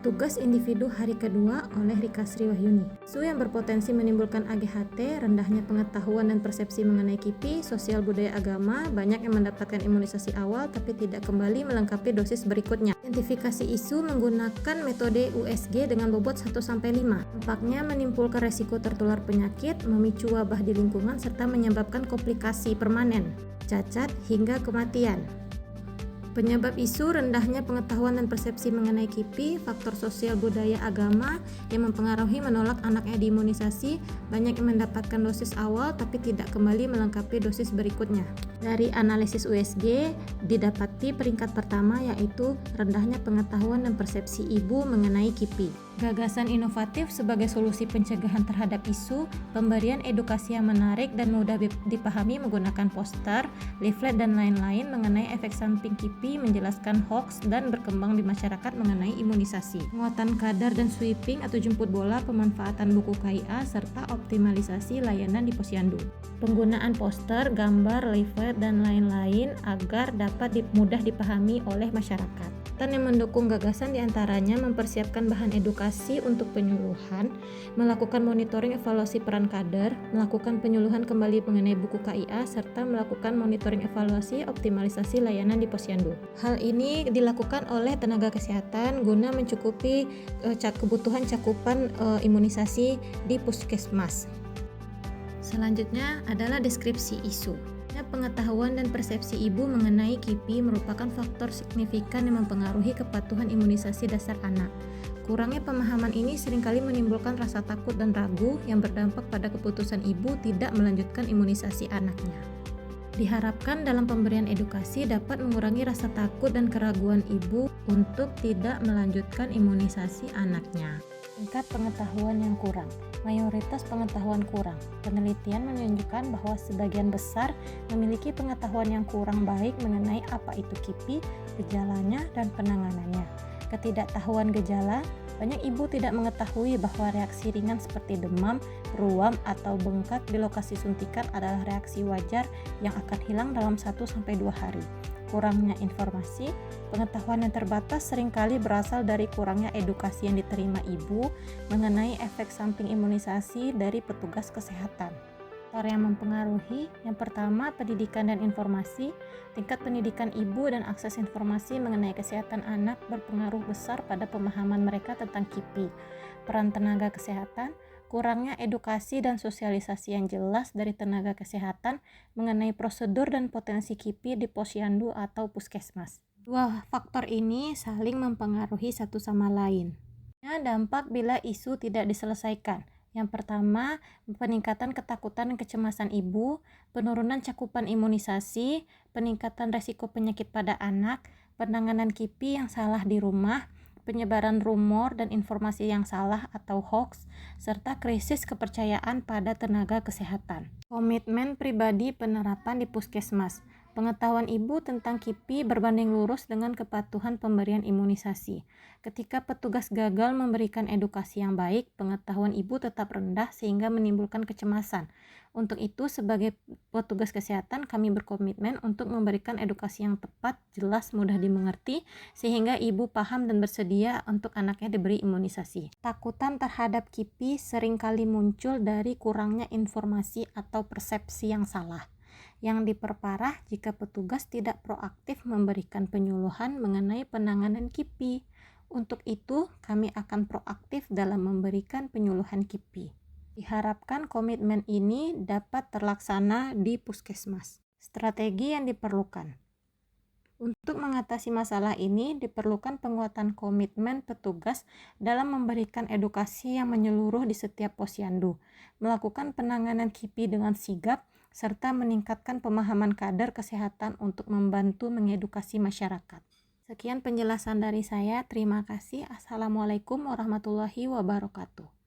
Tugas individu hari kedua oleh Rika Sri Wahyuni. Isu yang berpotensi menimbulkan AGHT, rendahnya pengetahuan dan persepsi mengenai KIPI, sosial budaya agama, banyak yang mendapatkan imunisasi awal tapi tidak kembali melengkapi dosis berikutnya. Identifikasi isu menggunakan metode USG dengan bobot 1-5. Dampaknya menimbulkan resiko tertular penyakit, memicu wabah di lingkungan, serta menyebabkan komplikasi permanen, cacat, hingga kematian. Penyebab isu rendahnya pengetahuan dan persepsi mengenai KIPI, faktor sosial budaya agama yang mempengaruhi menolak anaknya diimunisasi, banyak yang mendapatkan dosis awal tapi tidak kembali melengkapi dosis berikutnya. Dari analisis USG, didapati peringkat pertama yaitu rendahnya pengetahuan dan persepsi ibu mengenai KIPI. Gagasan inovatif sebagai solusi pencegahan terhadap isu, pemberian edukasi yang menarik dan mudah dipahami menggunakan poster, leaflet, dan lain-lain mengenai efek samping KIPI, menjelaskan hoaks dan berkembang di masyarakat mengenai imunisasi. Penguatan kadar dan sweeping atau jemput bola, pemanfaatan buku KIA, serta optimalisasi layanan di posyandu. Penggunaan poster, gambar, leaflet, dan lain-lain agar dapat mudah dipahami oleh masyarakat. Dan yang mendukung gagasan diantaranya mempersiapkan bahan edukasi untuk penyuluhan, melakukan monitoring evaluasi peran kader, melakukan penyuluhan kembali mengenai buku KIA, serta melakukan monitoring evaluasi optimalisasi layanan di posyandu. Hal ini dilakukan oleh tenaga kesehatan guna mencukupi kebutuhan cakupan imunisasi di puskesmas. Selanjutnya adalah deskripsi isu. Pengetahuan dan persepsi ibu mengenai KIPI merupakan faktor signifikan yang mempengaruhi kepatuhan imunisasi dasar anak. Kurangnya pemahaman ini seringkali menimbulkan rasa takut dan ragu yang berdampak pada keputusan ibu tidak melanjutkan imunisasi anaknya. Diharapkan dalam pemberian edukasi dapat mengurangi rasa takut dan keraguan ibu untuk tidak melanjutkan imunisasi anaknya. Tingkat pengetahuan yang kurang. Mayoritas pengetahuan kurang. Penelitian menunjukkan bahwa sebagian besar memiliki pengetahuan yang kurang baik mengenai apa itu KIPI, gejalanya, dan penanganannya. Ketidaktahuan gejala, banyak ibu tidak mengetahui bahwa reaksi ringan seperti demam, ruam, atau bengkak di lokasi suntikan adalah reaksi wajar yang akan hilang dalam 1-2 hari. Kurangnya informasi, pengetahuan yang terbatas seringkali berasal dari kurangnya edukasi yang diterima ibu mengenai efek samping imunisasi dari petugas kesehatan. Faktor yang mempengaruhi, yang pertama pendidikan dan informasi. Tingkat pendidikan ibu dan akses informasi mengenai kesehatan anak berpengaruh besar pada pemahaman mereka tentang KIPI. Peran tenaga kesehatan, kurangnya edukasi dan sosialisasi yang jelas dari tenaga kesehatan mengenai prosedur dan potensi KIPI di posyandu atau puskesmas. Dua faktor ini saling mempengaruhi satu sama lain. Dampak bila isu tidak diselesaikan. Yang pertama, peningkatan ketakutan dan kecemasan ibu, penurunan cakupan imunisasi, peningkatan resiko penyakit pada anak, penanganan KIPI yang salah di rumah, penyebaran rumor dan informasi yang salah atau hoax, serta krisis kepercayaan pada tenaga kesehatan. Komitmen pribadi penerapan di puskesmas. Pengetahuan ibu tentang KIPI berbanding lurus dengan kepatuhan pemberian imunisasi. Ketika petugas gagal memberikan edukasi yang baik, pengetahuan ibu tetap rendah sehingga menimbulkan kecemasan. Untuk itu, sebagai petugas kesehatan, kami berkomitmen untuk memberikan edukasi yang tepat, jelas, mudah dimengerti, sehingga ibu paham dan bersedia untuk anaknya diberi imunisasi. Takutan terhadap KIPI seringkali muncul dari kurangnya informasi atau persepsi yang salah, yang diperparah jika petugas tidak proaktif memberikan penyuluhan mengenai penanganan KIPI. Untuk itu, kami akan proaktif dalam memberikan penyuluhan KIPI. Diharapkan komitmen ini dapat terlaksana di puskesmas. Strategi yang diperlukan. Untuk mengatasi masalah ini, diperlukan penguatan komitmen petugas dalam memberikan edukasi yang menyeluruh di setiap posyandu, melakukan penanganan KIPI dengan sigap, serta meningkatkan pemahaman kader kesehatan untuk membantu mengedukasi masyarakat. Sekian penjelasan dari saya. Terima kasih. Assalamualaikum warahmatullahi wabarakatuh.